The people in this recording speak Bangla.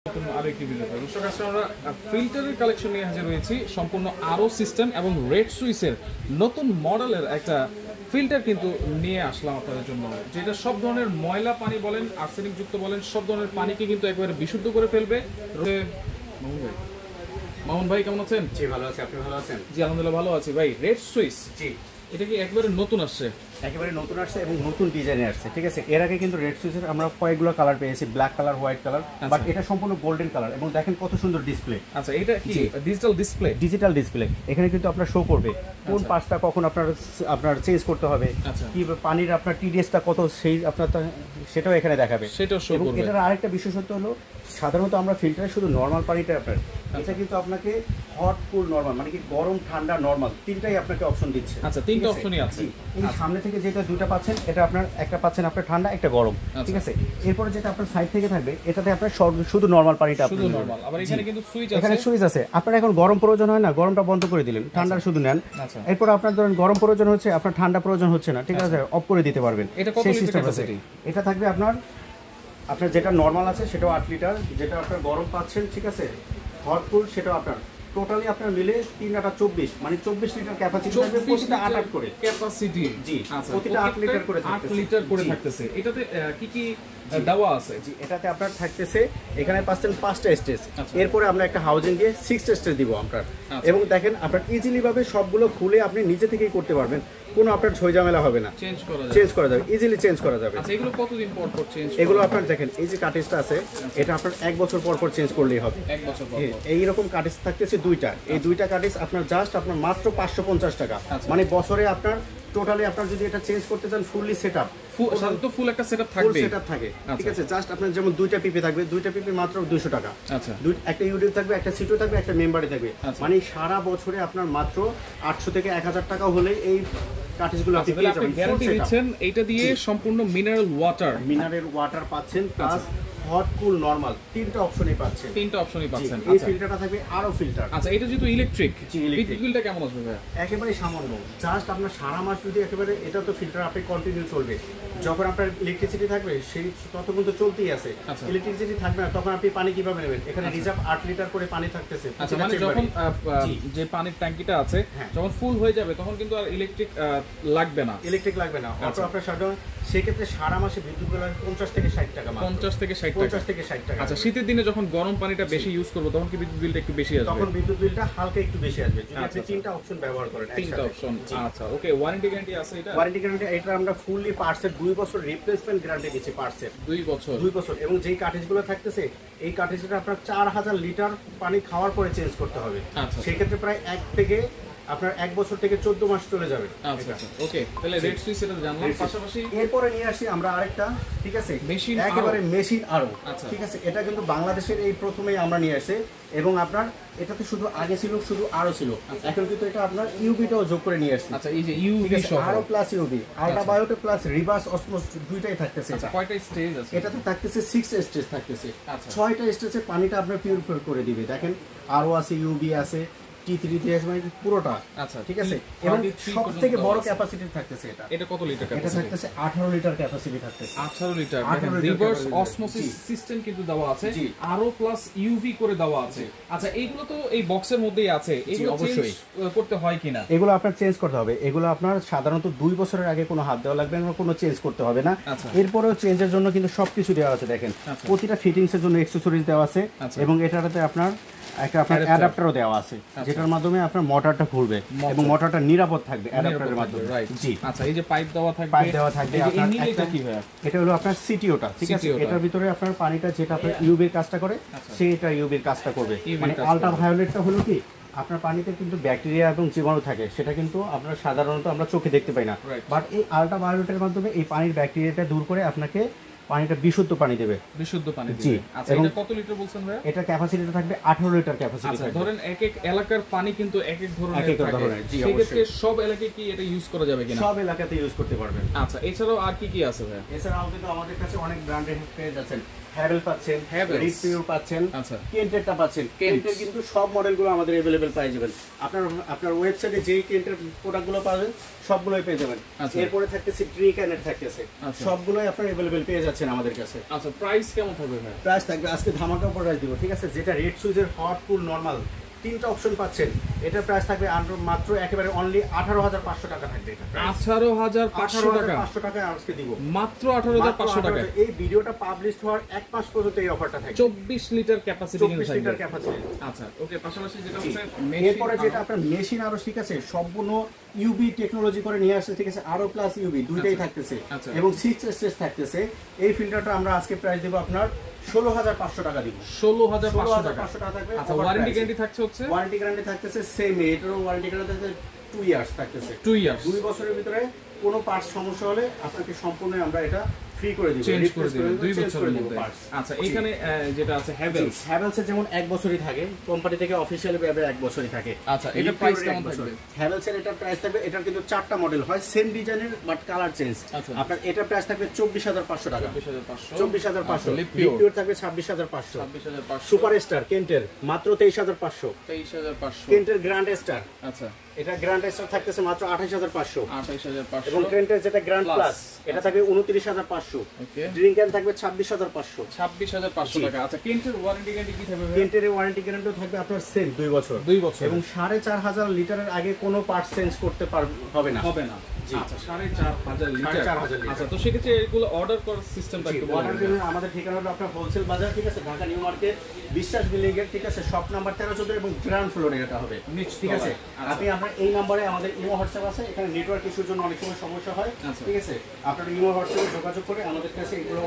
আরেকটি ভিডিওতে দর্শক আজকে আমরা ফিল্টারের কালেকশন নিয়ে হাজির হয়েছি। সম্পূর্ণ আরও সিস্টেম এবং রেড সুইসের নতুন মডেলের একটা ফিল্টার কিন্তু নিয়ে আসলাম আপনাদের জন্য, যেটা সব ধরনের ময়লা পানি বলেন, আর্সেনিক যুক্ত বলেন, সব ধরনের পানিকে কিন্তু একবারে বিশুদ্ধ করে ফেলবে। মামুন ভাই কেমন আছেন? জি ভালো আছি, আপনি ভালো আছেন? জি আলহামদুলিল্লাহ ভালো আছি ভাই। রেড সুইস, জি এটা কি একবারে নতুন আসছে? একেবারে নতুন আসছে এবং নতুন ডিজাইনে আসছে, ঠিক আছে। এর আগে কিন্তু রেড সুইচের আমরা কয়েকগুলো কালার পেয়েছি, black colour, white colour, but এটা সম্পূর্ণ গোল্ডেন কালার এবং দেখেন কত সুন্দর ডিসপ্লে। আচ্ছা, এটা কি ডিজিটাল ডিসপ্লে? Digital display. এখানে কিন্তু আপনার শো করবে কোন পার্টসটা কখন আপনার চেঞ্জ করতে হবে, কি পানির আপনার টিডিএসটা কত, সেই আপনার সেটাও এখানে দেখাবে, সেটাও শো করবে। এটার আরেকটা বিশেষত্ব হলো সাধারণত আমরা ফিল্টারে শুধু নরমাল পানিটা আপনার, এটা কিন্তু আপনাকে হট কুল নরমাল মানে কি গরম ঠান্ডা নরমাল তিনটাই আপনাকে অপশন দিচ্ছে। আচ্ছা, তিনটা অপশনই আছে। এই সামনে থেকে যেটা দুটো পাচ্ছেন, এটা আপনার একটা পাচ্ছেন আপনার ঠান্ডা, একটা গরম, ঠিক আছে। এরপরে যেটা আপনার সাইড থেকে থাকবে, এটাতে আপনার শুধু নরমাল পানিটা শুধু নরমাল। আবার এখানে কিন্তু সুইচ আছে, এখানে সুইচ আছে। আপনার এখন গরম প্রয়োজন হয় না, গরমটা বন্ধ করে দিলেন, ঠান্ডা শুধু নেন। এরপর আপনার ধরেন গরম প্রয়োজন হচ্ছে, আপনার ঠান্ডা প্রয়োজন হচ্ছে না, ঠিক আছে, অফ করে দিতে পারবেন। সেই সিস্টেম আছে। এটা থাকবে আপনার যেটা নরমাল আছে সেটাও 8 লিটার, যেটা আপনার গরম পাচ্ছেন, ঠিক আছে, হট কুল, সেটাও আপনার টোটালি আপনার মিলে 3 8 24 মানে 24 লিটার ক্যাপাসিটি থাকবে, প্রতিটা 8 8 করে ক্যাপাসিটি। জি, প্রতিটা 8 লিটার করে থাকবে, 8 লিটার করে থাকতেছে। এটাতে কি কি দেওয়া আছে? জি, এটাতে আপনার থাকতেছে, এখানে পাচ্ছেন 5টা স্টেজ, এরপরে আমরা একটা হাউজিং দিয়ে 6টা স্টেজ দিব আপনার। এবং দেখেন আপনার ইজিলি ভাবে সবগুলো খুলে আপনি নিজে থেকেই করতে পারবেন, কোনো আপনার ঝই ঝামেলা হবে না, চেঞ্জ করা যাবে, ইজিলি চেঞ্জ করা যাবে। আচ্ছা, এগুলো কতদিন পর পর চেঞ্জ? এগুলো আপনার দেখেন এই যে কার্টেজটা আছে, এটা আপনার 1 বছর পর পর চেঞ্জ করলেই হবে। 1 বছর পর। এই রকম কার্টেজ থাকতেছে দুইটা, এই দুইটা কার্টেজ আপনার জাস্ট আপনার মাত্র 550 টাকা, মানে বছরে আপনার টোটালি আপনার যদি এটা চেঞ্জ করতে চান ফুললি সেটআপ, ফুল একটা সেটআপ থাকবে, সেটআপ থাকে, ঠিক আছে। জাস্ট আপনার যেমন দুইটা পিপি থাকবে, দুইটা পিপি মাত্র 200 টাকা। আচ্ছা, একটা ইউডিও থাকবে, একটা সিটও থাকবে, একটা মেম্বারে থাকবে, মানে সারা বছরে আপনার মাত্র 800 থেকে 1000 টাকা হলে এই কার্টেজগুলো আপনি পেয়ে যাবেন। গ্যারান্টি দিচ্ছেন এটা দিয়ে সম্পূর্ণ মিনারেল ওয়াটার পাচ্ছেন, প্লাস হট কুল নরমাল তিনটা অপশনই পাচ্ছেন, এই ফিল্টারটা থাকবে আরো ফিল্টার। আচ্ছা, এটা যেহেতু ইলেকট্রিক, বিদ্যুৎ বিলটা কেমন আসবে ভাই? একেবারে সামান্য, জাস্ট আপনার সারা মাস যদি একেবারে, এটা তো ফিল্টার আপনি কন্টিনিউ চলবে, যখন আপনার ইলেকট্রিসিটি থাকবে সেই ততক্ষণ তো চলতেই আছে, ইলেকট্রিসিটি থাকবে না তখন আপনি পানি কিভাবে নেবেন? এখানে রিজার্ভ 8 লিটার করে পানি থাকতেছে। আচ্ছা, মানে যখন যে পানির ট্যাঙ্কিটা আছে যখন ফুল হয়ে যাবে তখন কিন্তু আর ইলেকট্রিক লাগবে না, অটো আপনার সাধারণ, সেক্ষেত্রে সারা মাসে বিদ্যুৎ বিল 50 থেকে 60 টাকা, 50 থেকে 60 টাকা। আচ্ছা, শীতের দিনে যখন গরম পানিটা বেশি ইউজ করব তখন কি বিদ্যুৎ বিলটা একটু বেশি আসবে? তখন বিদ্যুৎ বিলটা হালকা একটু বেশি আসবে যদি আপনি তিনটা অপশন ব্যবহার করেন, তিনটা অপশন। আচ্ছা, ওকে। ওয়ারেন্টি গ্যারান্টি আছে? এটা ওয়ারেন্টি গ্যারান্টি, এটা আমরা ফুললি পার্টসের 2 বছর রিপ্লেসমেন্ট গ্যারান্টি দিচ্ছি, পার্টসের 2 বছর। এবং যেই কার্টেজগুলো থাকতেছে, এই কার্টেজটা আপনার 4000 লিটার পানি খাওয়ার পরে চেঞ্জ করতে হবে। সেই ক্ষেত্রে প্রায় 1 থেকে আপনার 1 বছর থেকে 14 মাস চলে যাবে। আচ্ছা, ওকে। তাহলে রেড সুইচ এটা জানলাম। পাশাপাশি এরপরে নিয়ে আসি আমরা আরেকটা, ঠিক আছে, মেশিন, একেবারে মেশিন আরো, ঠিক আছে। এটা কিন্তু বাংলাদেশের এই প্রথমেই আমরা নিয়ে আসে, এবং আপনার এটাতে শুধু আগে ছিল, শুধু আরো ছিল, এখন কিন্তু এটা আপনার ইউবিটাও যোগ করে নিয়ে আসছে। আচ্ছা, এই যে ইউবি সহ আরো plus UV, ultraviolet plus reverse osmosis দুইটাই থাকতেছে। আচ্ছা, কয়টা স্টেজ আছে? এটাতে থাকতেছে 6 স্টেজ থাকতেছে। 6টা স্টেজে পানিটা আপনার পিউরিফাই করে দিবে। দেখেন আরো আছে, ইউবি আছে, T3 আছে, মানে পুরোটা। আচ্ছা, ঠিক আছে। এবং সবথেকে বড় ক্যাপাসিটি থাকতেছে এটা কত লিটার ক্যাপাসিটি? এটা থাকতেছে 18 লিটার ক্যাপাসিটি থাকতেছে। 18 লিটার। দেখেন রিভার্স অসমোসিস সিস্টেম কিন্তু দেওয়া আছে, আরো প্লাস ইউভি করে দেওয়া আছে। আচ্ছা, এইগুলো তো এই বক্সের মধ্যেই আছে, এগুলো অবশ্যই করতে হয় কিনা? এগুলো আপনার চেঞ্জ করতে হবে। এগুলো আপনার সাধারণত 2 বছরের আগে কোনো হাত দেওয়া লাগবে না, কোনো চেঞ্জ করতে হবে না। এরপরেও চেঞ্জের জন্য কিন্তু সবকিছু দেওয়া আছে। দেখেন প্রতিটা ফিটিংস এর জন্য অ্যাকসেসরিজ দেওয়া আছে, এবং এটাতে আপনার একটা আপনার অ্যাডাপ্টারও দেওয়া আছে, যেটার মাধ্যমে আপনার মোটরটা ঘুরবে এবং মোটরটা নিরাপদ থাকবে অ্যাডাপ্টারের মাধ্যমে। জি, আচ্ছা। এই যে পাইপ দেওয়া থাকবে, এটা কি হয়? এটা হলো আপনার সিটিওটা, ঠিক আছে। এটার ভিতরে আপনার পানিটা যেটা আপনার ইউভির কাজটা করে, সেটা ইউভির কাজটা করবে। মানে আল্ট্রাভায়োলেটটা হলো কি, আপনার পানিতে কিন্তু ব্যাকটেরিয়া এবং জীবাণু থাকে, সেটা কিন্তু আপনার সাধারণত আমরা চোখে দেখতে পাই না, বাট এই আল্ট্রাভায়োলেটের মাধ্যমে এই পানির ব্যাকটেরিয়াটা দূর করে আপনাকে পানিটা বিশুদ্ধ পানি দেবে, বিশুদ্ধ পানি দিবে। আচ্ছা, এটা কত লিটার বলছেন ভাই? এটা ক্যাপাসিটিটা থাকবে 18 লিটার ক্যাপাসিটি। আচ্ছা, ধরেন এক এক এলাকার পানি কিন্তু এক এক ধরনের থাকে, সেই ক্ষেত্রে সব এলাকায় কি এটা ইউজ করা যাবে কিনা? সব এলাকাতে ইউজ করতে পারবেন। আচ্ছা, এছাড়াও আর কি কি আছে ভাই? এছাড়াও কিন্তু আমাদের কাছে অনেক ব্র্যান্ডের পেজ আছে, হ্যাভেল পাচ্ছেন, Havells। রিপিউ পাচ্ছেন, আচ্ছা। কেন্টেরটা পাচ্ছেন। কেন্টের কিন্তু সব মডেলগুলো আমাদের अवेलेबल পেয়ে যাবেন। আপনার ওয়েবসাইটে যেই কেন্টের প্রোডাক্টগুলো পাবেন সবগুলোই পেয়ে যাবেন। আচ্ছা। এরপরে থাকতেছে ট্রিক এন্ড থাকতেছে, আচ্ছা। সবগুলোই আপনারা अवेलेबल পেয়ে যাচ্ছেন আমাদের কাছে। আচ্ছা, প্রাইস কেমন থাকবে ভাই? প্রাইস থাকবে আজকে ধামাকা প্রাইস দিব, ঠিক আছে? যেটা রেড সুইজের হট কুল নরমাল তিনটা অপশন পাচ্ছেন, এটার প্রাইস থাকবে মাত্র একেবারে অনলি 18,500 টাকা থাকবে। এটা 18,500 টাকা 500 টাকায় আজকে দিব, মাত্র 18,500 টাকা। এই ভিডিওটা পাবলিশ হওয়ার এক মাস পর্যন্ত এই অফারটা থাকবে। 24 লিটার ক্যাপাসিটি 24 লিটার ক্যাপাসিটি। আচ্ছা, ওকে। পাশাপাশি যেটা জি। হচ্ছে এরপরে যেটা আপনার মেশিন আরো ঠিক আছে সম্পূর্ণ ইউবি টেকনোলজি করে নিয়ে আসছে, ঠিক আছে? আরো প্লাস ইউবি দুইটাই আচ্ছা। থাকতেছে আচ্ছা। এবং 6 এসএস থাকতেছে। এই ফিল্টারটা আমরা আজকে প্রাইস দেব আপনার 16,500 টাকা দিব। 16,500 টাকা। 16,500 টাকা থাকবে। আচ্ছা, ওয়ারেন্টি গ্যারান্টি থাকছে হচ্ছে ওয়ারেন্টি গ্যারান্টি থাকতেছে সেম, এটারও ওয়ারেন্টি গ্যারান্টি থাকতেছে 2 ইয়ার্স থাকতেছে। 2 ইয়ার্স 2 বছরের ভিতরে কোনো পার্টস সমস্যা হলে আপনাকে সম্পূর্ণ আমরা এটা ফ্রি করে দিব, চেঞ্জ করে রিপ্লেস দিবেন 2 চেঞ্জ বছরের করে দিব মধ্যে। পার্টস। আচ্ছা, এখানে যেটা আছে হ্যাভেলস। হ্যাভেলসের যেমন 1 বছরই থাকে, কোম্পানি থেকে অফিশিয়ালি ভাবে 1 বছরই থাকে। আচ্ছা, এটা প্রাইস কেমন বছর। থাকবে? হ্যাভেলসের এটা প্রাইস থাকবে, এটার কিন্তু 4টা মডেল হয় সেম ডিজাইনের বাট কালার চেঞ্জ। আচ্ছা। আপনার এটা প্রাইস থাকবে 24,500 টাকা। 24,500 24,500 লিপিওর লিপিওর থাকবে 26,500। 26,500 সুপার স্টার কেন্টের মাত্র 23,500। 23,500 কেন্টের গ্র্যান্ড স্টার, আচ্ছা, এটা গ্র্যান্ড স্টার থাকতেছে মাত্র 28,500। 28,500 এবং কেন্টের যেটা গ্র্যান্ড Plus। প্লাস এটা থাকবে 29,500। ওকে, ড্রিঙ্ক ক্যান থাকবে 26,500। 26,500 টাকা। আচ্ছা, কেন্টের ওয়ারেন্টি গ্যারান্টি কি থাকবে ভাই? কেন্টের ওয়ারেন্টি গ্যারান্টি থাকবে আপনার সেম 2 বছর। 2 বছর এবং 4,500 লিটারের আগে কোনো পার্ট চেঞ্জ করতে হবে না। হবে না। জি। আচ্ছা, 4,500 লিটার। 4,500 লিটার। আচ্ছা, তো সেক্ষেত্রে এগুলো অর্ডার করার সিস্টেমটা একটু বলুন। অর্ডার দিবেন, আমাদের ঠিকানা হলো আপনার হোলসেল বাজার, ঠিক আছে? ঢাকা নিউ মার্কেট, বিশ্বাস বিল্ডিং এর, ঠিক আছে? শপ নাম্বার 1314 এবং গ্রাউন্ড ফ্লোরে এটা হবে, ঠিক আছে? আচ্ছা। আপনি আপনার এই নম্বরে আমাদের ইমো হোয়াটসঅ্যাপ আছে, এখানে নেটওয়ার্ক ইস্যুর জন্য অনেক সময় সমস্যা হয়, আচ্ছা। ঠিক আছে? আপনার ইমো হোয়াটসঅ্যাপে যোগাযোগ করে আমাদের কাছে এগুলো